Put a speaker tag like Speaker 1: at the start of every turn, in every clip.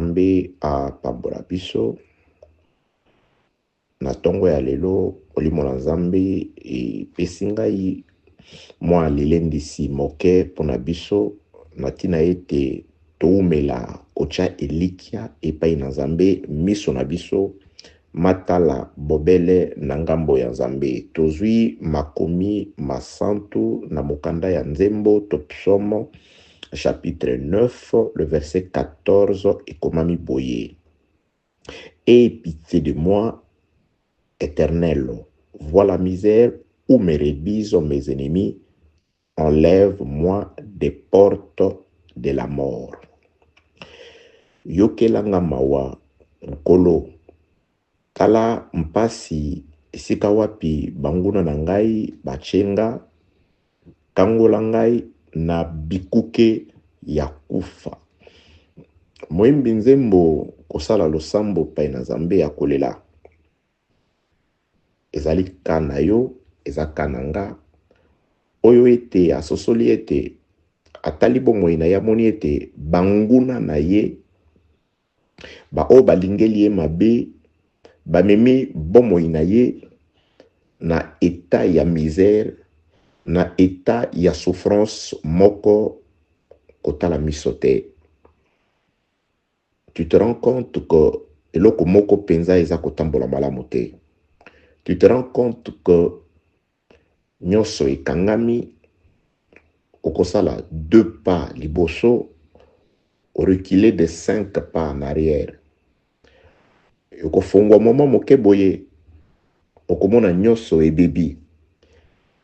Speaker 1: Nzambe apambola biso na tongo ya lelo olimo na Nzambe epesi ngai mwa lilendisi moke mpona biso na ntina ete toumela kotya elikya epai na Nzambe miso na biso matala bobele na ngambo ya Nzambe. Tozwi makomi masantu na mokanda ya nzembo to psaume chapitre 9 le verset 14 ekomami boye: Aie pitié de moi, Éternel, vois la misère où me réduisent mes ennemis, enlève-moi des portes de la mort. Yokelanga mawa nkolo, tala mpasi esika wapi banguna na ngai bachenga, kangola ngai na bikuke ya kufa. Moyembi nzembo kosala losambo pai na Nzambe ya kolela. Ezali kana yo, eza kana nga. Oyo ete asosoli ete atali bomoi na ya moni ete banguna na ye ba o balingeli ye mabe bamemi bomoi na ye na état ya misère, na état ya souffrance moko kotala miso te. Tu te rends compte que eloko moko penza eza kotambola malamu te. Tu te rends compte que nyonso ekangami, okosala 2 pas liboso, reculer de 5 pas en arrière. Okofungwa moment moke boye, okomona nyonso ebebi.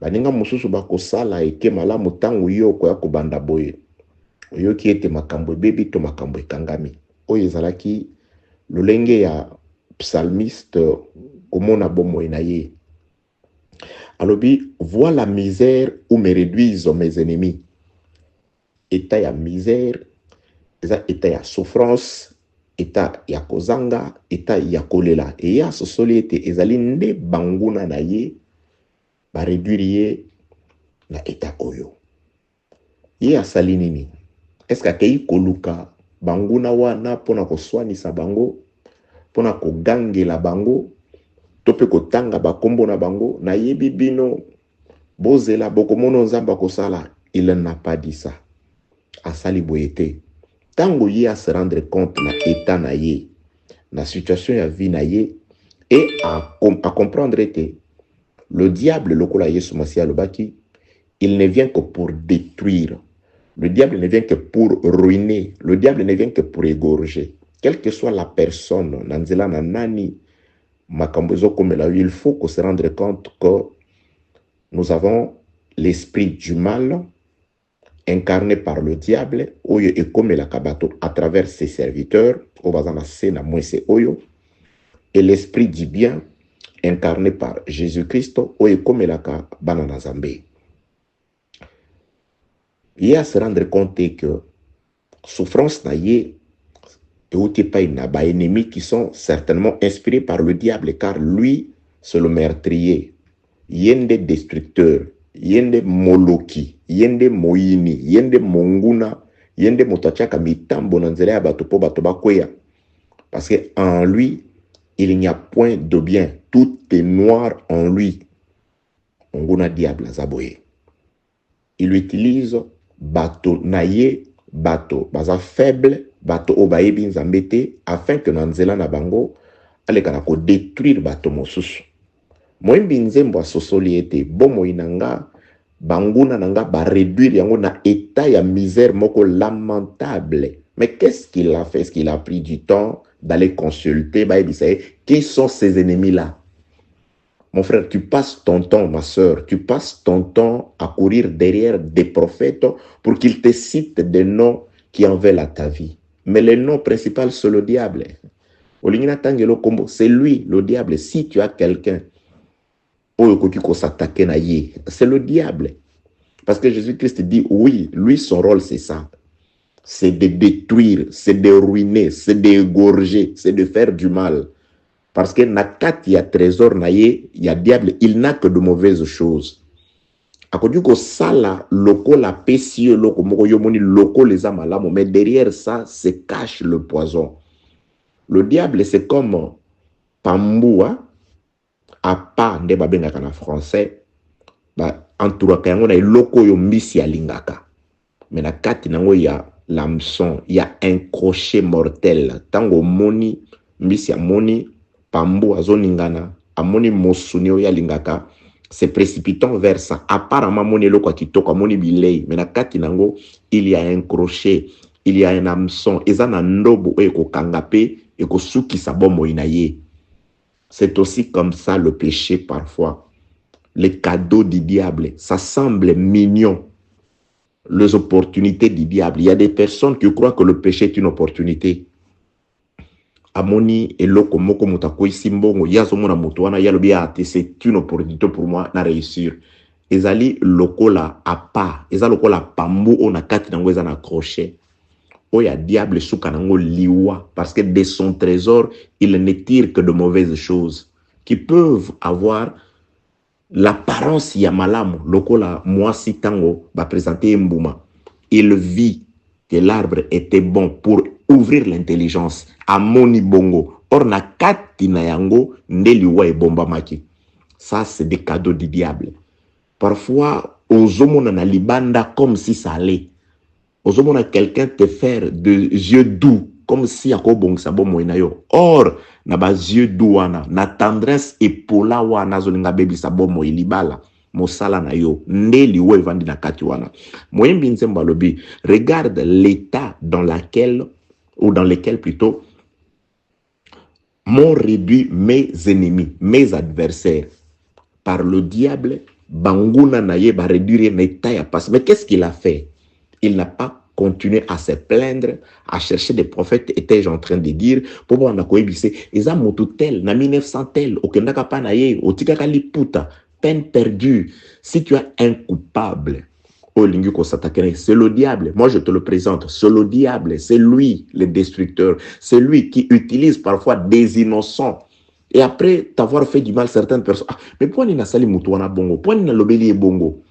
Speaker 1: Baninga mosusu bakosala eke malamu tangu yo koya kobanda boye. Oyoki ete makambo ebebi to makambo ekangami. Oyo ezalaki lolenge ya psalmiste komona bomoi na ye. Alobi, vois la misère où me réduisent mes ennemis. État ya misère, état ya souffrance, état ya kozanga, état ya kolela. Et ya sosoli ete ezali nde banguna na ye ba réduire ye na état oyo. Ye asali nini? Est-ce que akei koluka banguna wana pona koswanisa bango, pona kogangela bango, tope kotanga bakombo na bango, na yebi bino bozela bokomono Nzambe kosala? Il n'a pas dit ça. Asali boyete. Tango ye a se rendre compte na état na ye, na situation ya vie na ye, et à comprendre ete le diable lokola Yesu Masiya lobaki, il ne vient que pour détruire. Le diable ne vient que pour ruiner. Le diable ne vient que pour égorger. Quelle que soit la personne, nanzela na nani, makambozo comme là, il faut qu'on se rende compte que nous avons l'esprit du mal incarné par le diable, oyo et comme la kabato à travers ses serviteurs, obazana sena mwese oyo, et l'esprit du bien incarné par Jésus-Christ, oyo comme la kabana na Nzambe. Il y a à se rendre compte que souffrance na ye et pas na ba ennemis qui sont certainement inspirés par le diable, car lui c'est le meurtrier, yende destructeur, yende moloki, yende moini, yende monguna, yende motachaka mitambo na nzela ya bato po bato bakweya. Parce que en lui il n'y a point de bien, tout est noir en lui. Onguna diable zaboye. Il utilise bato naye, bato baza faible, bato obayebi Nzambe te, afin que nanzela na bango alekana ko détruire bato mosusu. Moyembi nzembo asosoli ete bomoi nanga banguna nanga ba réduire yango na état ya misère moko lamentable. Mais qu'est-ce qu'il a fait? Est-ce qu'il a pris du temps d'aller consulter qui sont ces ennemis-là? Mon frère, tu passes ton temps, ma soeur, tu passes ton temps à courir derrière des prophètes pour qu'ils te citent des noms qui en veulent à ta vie. Mais le nom principal, c'est le diable. C'est lui, le diable. Si tu as quelqu'un, c'est le diable. Parce que Jésus-Christ dit, oui, lui, son rôle, c'est ça. C'est de détruire, c'est de ruiner, c'est d'égorger, c'est de faire du mal. Parce que nakat ya trésor naye, ya diable, il n'a que de mauvaises choses. Akodu ko sala loko la pesio loko moko yomoni loko les amalamo, mais derrière ça se cache le poison. Le diable, c'est comme Pambua, à pas nde babengaka na français, entouraka yango na eloko yo mbisi ya lingaka. Mais na kati nango ya l'hameçon, il y a un crochet mortel. Tango moni, mbisi ya moni, Pambu azoningana, amoni mosuni ya lingaka, se précipitant vers ça. Apparemment, moni eloko kitoko, moni bilei, mais na kati nango, il y a un crochet, il y a un hameçon, eza na ndobo eko kangape, eko suki sa bomo inaye. C'est aussi comme ça le péché parfois. Les cadeaux du diable, ça semble mignon. Les opportunités du diable. Il y a des personnes qui croient que le péché est une opportunité. Amoni eloko moko mutako isimbongo yazo mona mutuana yalobi ate c'est une opportunité pour moi na réussir. Ezali lokola apa, ezali lokola pambu ona kati nango eza na crochet. Oya diable suka nango liwa parce que de son trésor, il ne tire que de mauvaises choses qui peuvent avoir l'apparence ya malamu. Lokola mwasi tango ba présenter mbuma. Il vit que l'arbre était bon pour ouvrir l'intelligence. Amoni bongo. Or na kati na yango nde liwa e bomba maki. Ça c'est des cadeaux du diable. Parfois, ozomona na libanda comme si ça allait. Ozomona quelqu'un te faire de yeux doux, comme si yako bongsa bomo inayo. Or, na ba yeux doux wana, na tendresse epola wana zolinga bebi sa bomo ilibala. Mosala na yo, nde liwa evandi na kati wana. Moyembi nzemba lobi, regarde l'état dans laquelle, ou dans lequel plutôt, m'ont réduit mes ennemis, mes adversaires. Par le diable, Banguna Naye va réduire mes tailles à passer. Mais qu'est-ce qu'il a fait? Il n'a pas continué à se plaindre, à chercher des prophètes, étais-je en train de dire, pour voir na koebise, eza motu tel, na 1900 tel, okendaka pa na ye, otikaka liputa, peine perdue. Si tu as un coupable, c'est le diable. Moi, je te le présente. C'est le diable. C'est lui, le destructeur. C'est lui qui utilise parfois des innocents. Et après t'avoir fait du mal certaines personnes. Ah, mais pourquoi n'a sali mutuana bongo? Pourquoi n'a lobeli bongo?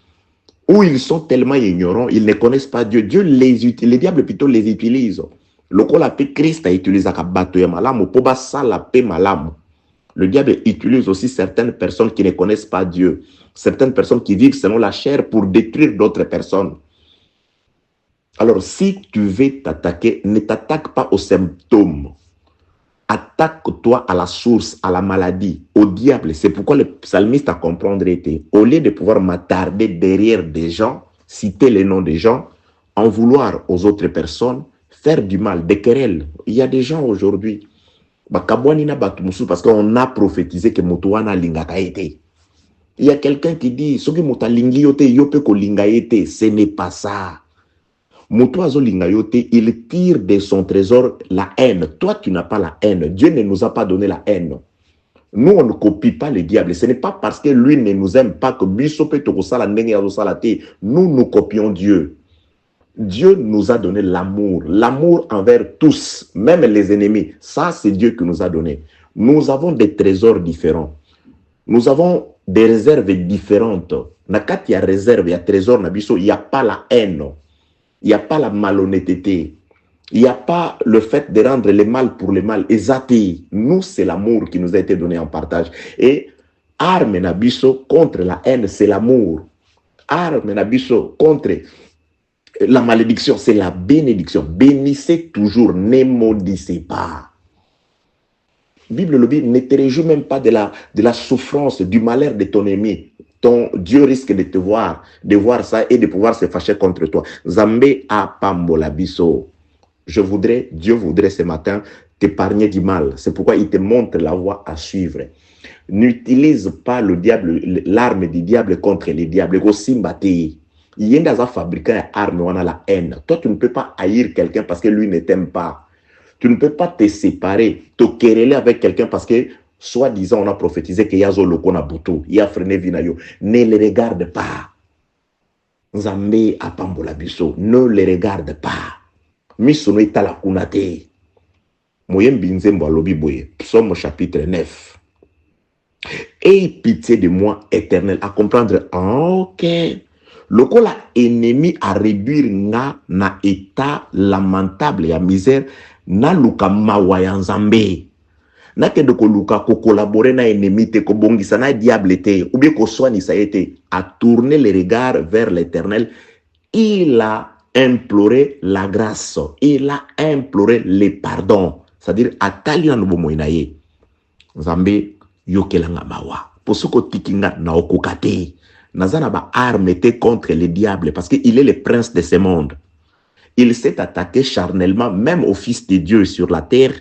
Speaker 1: Où ils sont tellement ignorants, ils ne connaissent pas Dieu. Dieu les utilise. Les diables plutôt les utilisent. Le col la paix Christ a utilisé à bateau et malamu. Pour ça la paix malamu. Le diable utilise aussi certaines personnes qui ne connaissent pas Dieu. Certaines personnes qui vivent selon la chair pour détruire d'autres personnes. Alors, si tu veux t'attaquer, ne t'attaque pas aux symptômes. Attaque-toi à la source, à la maladie, au diable. C'est pourquoi le psalmiste à comprendre était, au lieu de pouvoir m'attarder derrière des gens, citer les noms des gens, en vouloir aux autres personnes, faire du mal, des querelles. Il y a des gens aujourd'hui, parce qu'on a prophétisé que Moutouana lingaka été. Il y a quelqu'un qui dit, ce n'est pas ça. Il tire de son trésor la haine. Toi, tu n'as pas la haine. Dieu ne nous a pas donné la haine. Nous, on ne copie pas le diable. Ce n'est pas parce que lui ne nous aime pas que nous, nous copions Dieu. Dieu nous a donné l'amour. L'amour envers tous, même les ennemis. Ça, c'est Dieu qui nous a donné. Nous avons des trésors différents. Nous avons des réserves différentes. Quand il y a réserve, il y a trésor, il n'y a pas la haine. Il n'y a pas la malhonnêteté. Il n'y a pas le fait de rendre le mal pour le mal. Exactement. Nous, c'est l'amour qui nous a été donné en partage. Et arme nabiso contre la haine, c'est l'amour. Arme nabiso contre la malédiction, c'est la bénédiction. Bénissez toujours, ne maudissez pas. Bible le dit, ne te réjouis même pas de la souffrance, du malheur de ton ennemi. Ton Dieu risque de te voir, de voir ça et de pouvoir se fâcher contre toi. Zambé a pambola biso. Dieu voudrait ce matin t'épargner du mal. C'est pourquoi il te montre la voie à suivre. N'utilise pas le diable, l'arme du diable contre les diables. Il y a un fabricant d'armes, on a la haine. Toi, tu ne peux pas haïr quelqu'un parce que lui ne t'aime pas. Tu ne peux pas te séparer, te quereller avec quelqu'un parce que, soi-disant, on a prophétisé qu'il y a Zoloko na Boutou, il y a Frené Vinayo. Ne les regarde pas. Zambé a Pambola Biso. Ne les regarde pas. Misono itala kunate. Moyen binzembo alobi boye. Psaume chapitre 9. Aie pitié de moi, éternel, à comprendre. Ok. Lokola ennemi à réduire na état lamentable et à misère. na luka mawa ya nzambe. Na kende ko luka ko collaborer na ennemi te, ko bongisa na diable te, ou bien ko soignisa te, a tourner les regards vers l'Éternel. Il a imploré la grâce, il a imploré le pardon, c'est-à-dire atali na bomo na ye. Nzambe yokelanga mawa. Pour ce ko tikinga na okokate. Nazana ba arme te contre le diable parce qu'il est le prince de ce monde. Il s'est attaqué charnellement même au fils de Dieu sur la terre.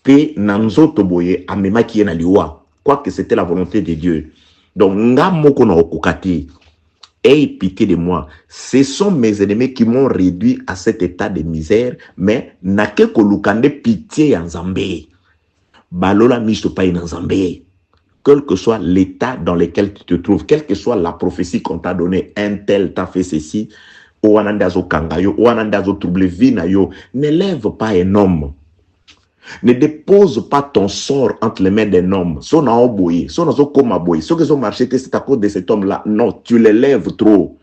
Speaker 1: Pe nanzo toboye amema ki na liwa. Quoique c'était la volonté de Dieu. Donc nga moko na okokate. Aie pitié de moi. Ce sont mes ennemis qui m'ont réduit à cet état de misère, mais na ke kolukande pitié ya Nzambe. Balola miso pa na Nzambe. Quel que soit l'état dans lequel tu te trouves, quelle que soit la prophétie qu'on t'a donnée, un tel t'a fait ceci, ou anandazo kangayo, ou anandazo trouble vinayo, n'élève pas un homme. Ne dépose pas ton sort entre les mains d'un homme. Son a oboye, son a koma boye. Ceux qui ont marché, c'est à cause de cet homme-là. Non, tu l'élèves trop.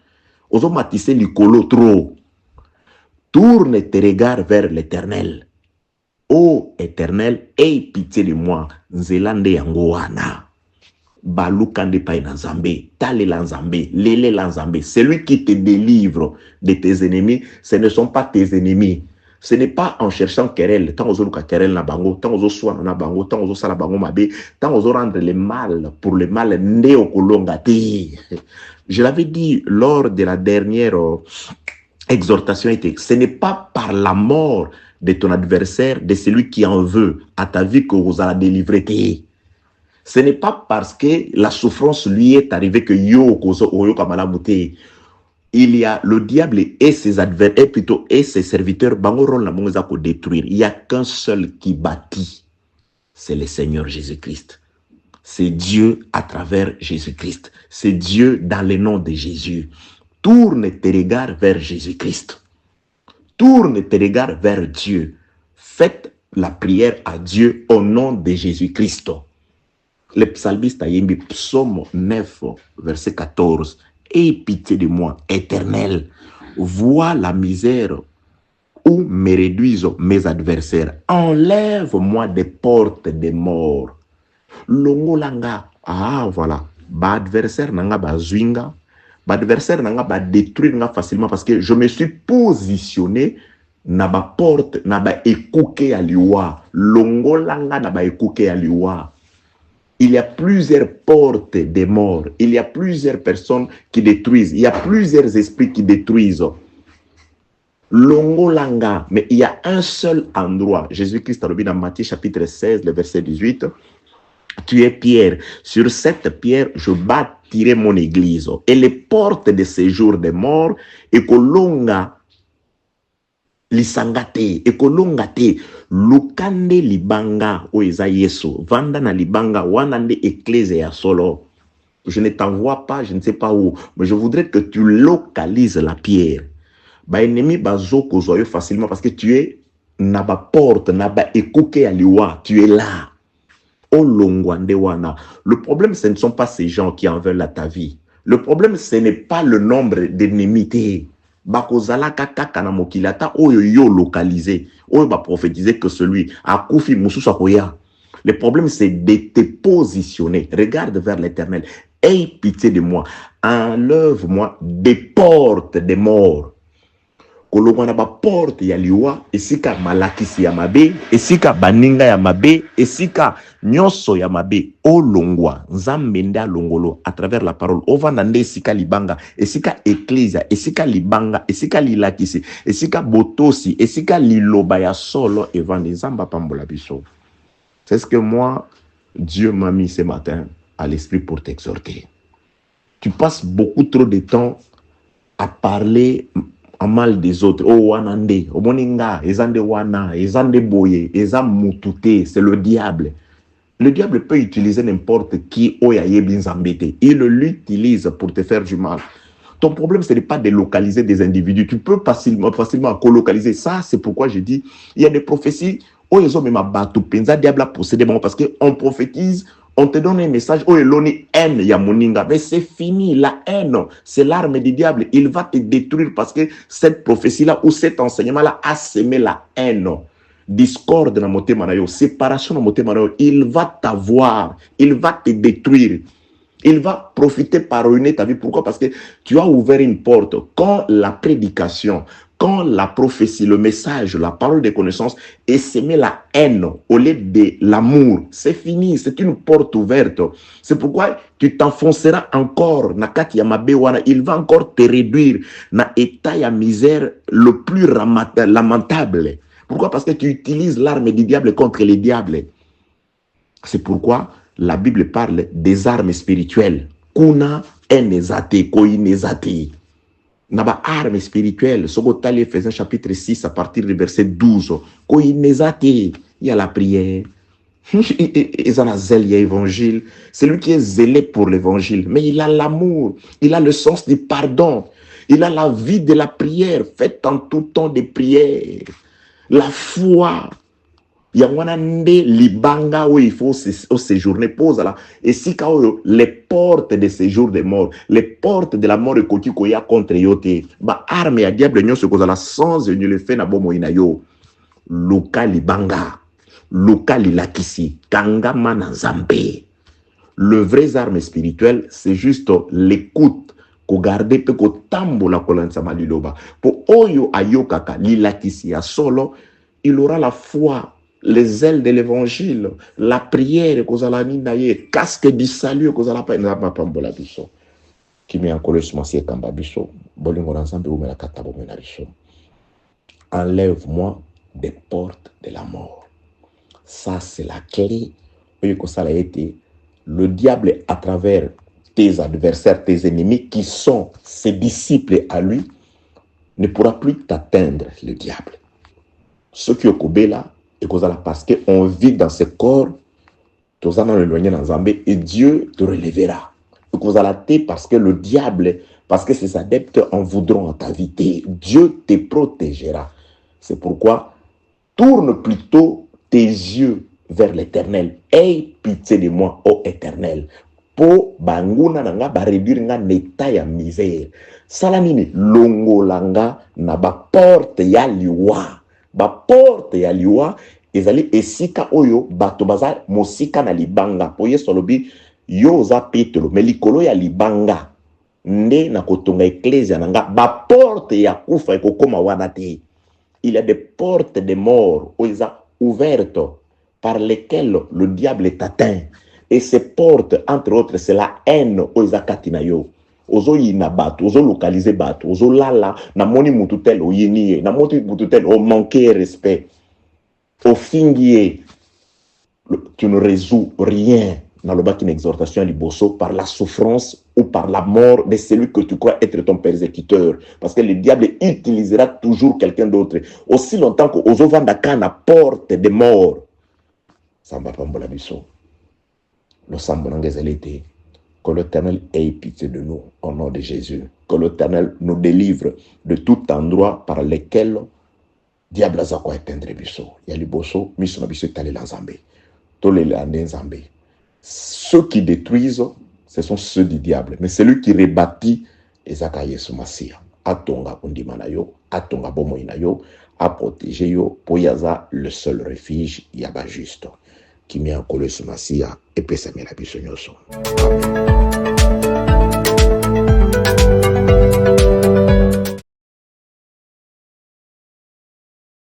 Speaker 1: Ozo matissé l'icolo trop. Tourne tes regards vers l'Éternel. Ô Éternel, aie pitié de moi. Nzelande yango wana. Balukande pa na Nzambe, tale la Nzambe, lele la Nzambe. Celui qui te délivre de tes ennemis, ce ne sont pas tes ennemis. Ce n'est pas en cherchant querelle, tant aux autres querelle na bango, tant aux autres na bango, tant aux autres sala bango mabe, tant aux autres rendre le mal pour le mal néo kolongate. Je l'avais dit lors de la dernière exhortation, ce n'est pas par la mort de ton adversaire, de celui qui en veut à ta vie que vous allez délivrer. Ce n'est pas parce que la souffrance lui est arrivée que il y a le diable et ses adversaires, plutôt et ses serviteurs, détruire. Il n'y a qu'un seul qui bâtit, c'est le Seigneur Jésus-Christ. C'est Dieu à travers Jésus-Christ. C'est Dieu dans le nom de Jésus. Tourne tes regards vers Jésus-Christ. Tourne tes regards vers Dieu. Faites la prière à Dieu au nom de Jésus-Christ. Le psalmiste a yembi psaume 9, verset 14. Aie pitié de moi, Éternel. Vois la misère où me réduisent mes adversaires. Enlève-moi des portes des morts. Longolanga. Ah, voilà. Ba adversaire nanga ba zwinga. Ba adversaire nanga ba détruire nga facilement parce que je me suis positionné na ba porte, na ba ekouke ya liwa. Longolanga na ba ekouke ya liwa. Il y a plusieurs portes des morts. Il y a plusieurs personnes qui détruisent. Il y a plusieurs esprits qui détruisent. Longolanga. Mais il y a un seul endroit. Jésus-Christ a dit dans Matthieu chapitre 16, le verset 18. Tu es pierre. Sur cette pierre, je bâtirai mon église. Et les portes de séjour des morts, et kolonga lisangate, ekolongate, lukande libanga oeza yeso, vanda na libanga wanande ecclesia solo. Je ne t'envoie pas, je ne sais pas où, mais je voudrais que tu localises la pierre. Ba ennemi bazo kozoyo facilement parce que tu es na ba porte, na ba ekouke aliwa, tu es là. O longwande wana. Le problème, ce ne sont pas ces gens qui en veulent à ta vie. Le problème, ce n'est pas le nombre d'ennemis. Bakozala kaka na mokilata oyo yo localisé oyo ba prophétiser que celui a koufi mususa koya. Le problème c'est de te positionner. Regarde vers l'Éternel. Aie pitié de moi. Enlève-moi des portes des morts. Kolongwana ba porte ya liwa esika malakisi ya mabe, esika baninga ya mabe, esika nyonso ya mabe olongwa nzambe nda longolo à travers la parole ovanda nde esika libanga, esika ecclesia, esika libanga, esika lilakisi, esika botosi, esika liloba ya solo evandi nzamba pambola biso. C'est ce que moi Dieu m'a mis ce matin à l'esprit pour t'exhorter. Tu passes beaucoup trop de temps à parler en mal des autres. Oh wanande, oh moninga, ezande wana, ezande boye, ezam mutute, c'est le diable. Le diable peut utiliser n'importe qui, il l'utilise pour te faire du mal. Ton problème, ce n'est pas de localiser des individus. Tu peux facilement colocaliser. Ça, c'est pourquoi je dis, il y a des prophéties, oh, ils ont même abattu, penza diable a possédé, parce qu'on prophétise, on te donne un message, oh, il haine, ya moninga. Mais c'est fini, la haine, c'est l'arme du diable. Il va te détruire parce que cette prophétie-là ou cet enseignement-là a semé la haine. discorde na motema na yo, séparation na motema na yo, il va t'avoir, il va te détruire. Il va profiter par ruiner ta vie. Pourquoi? Parce que tu as ouvert une porte. Quand la prédication, quand la prophétie, le message, la parole de connaissance est semé la haine au lieu de l'amour, c'est fini, c'est une porte ouverte. C'est pourquoi tu t'enfonceras encore. Il va encore te réduire na état ya misère le plus lamentable. Pourquoi? Parce que tu utilises l'arme du diable contre les diables. C'est pourquoi la Bible parle des armes spirituelles. Kuna enezate, koinezate. Naba armes spirituelles. Sobotali Ephésiens chapitre 6 à partir du verset 12. Koinezate. Il y a la prière. Il a zèle, évangile. C'est lui qui est zélé pour l'évangile. Mais il a l'amour. Il a le sens du pardon. Il a la vie de la prière. Faites en tout temps des prières. La foi. Il y a libanga où il faut séjourner, pose là. Et si les portes de séjour des morts, les portes de la mort de Koti Koya contre yote, ba arme ya diable nyo se cause la sans ni le fait na bomo inayo. Luka libanga, luka lilakisi, kanga mana zambe. Le vrai arme spirituelle, c'est juste l'écoute. Ko garder pe ko tambo la kolansa maliloba. Po oyo ayokaka lilakisi ya solo, il aura la foi. Les ailes de l'évangile, la prière, casque du salut, qui met en colère sur kamba biso, enlève-moi des portes de la mort. Ça, c'est la clé. Le diable, à travers tes adversaires, tes ennemis, qui sont ses disciples à lui, ne pourra plus t'atteindre, le diable. Ceux qui ont là, et parce qu'on vit dans ce corps, tous en éloigné dans Zambé, et Dieu te relèvera. Parce que le diable, parce que ses adeptes en voudront en ta vie, Dieu te protégera. C'est pourquoi tourne plutôt tes yeux vers l'Éternel. Aie pitié de moi, ô Éternel. Po banguna nanga ba réduire nga neta ya misère. Salamini longolanga na ba porte ya liwa. Ba porte ya liwa ezali esika oyo bato baza mosika na libanga. Po yeso lobi yo za petelo me likolo ya libanga nde na kotonga ecclesia nanga ba porte ya kufa ekokoma wana te. Il y a des portes de mort ouvertes par lesquelles le diable est atteint. Et ces portes, entre autres, c'est la haine oza katinayo. Ozo yina bato, ozo localiser bato, ozo lala, na moni mututel o yini, na moni mututel o manquer respect. Au fingier, tu ne résous rien dans le bas d'une exhortation à liboso par la souffrance ou par la mort de celui que tu crois être ton persécuteur. Parce que le diable utilisera toujours quelqu'un d'autre. Aussi longtemps que ozo vandaka na porte de mort. Samba pambola biso. Que l'Éternel ait pitié de nous au nom de Jésus. Que l'Éternel nous délivre de tout endroit par lequel diable a quoi éteindre biso. Yaliboso, miso na biso tali la Zambé. Tous les landais Zambé. Ceux qui détruisent, ce sont ceux du diable. Mais celui qui rebâtit, Ezaka Yesu Masia. Atonga undimanayo, atonga bomoinayo, a protéger yo, poyaza le seul refuge, yaba juste. Qui met en colère sur Masia et peut s'amener la biso nyoso. Amen.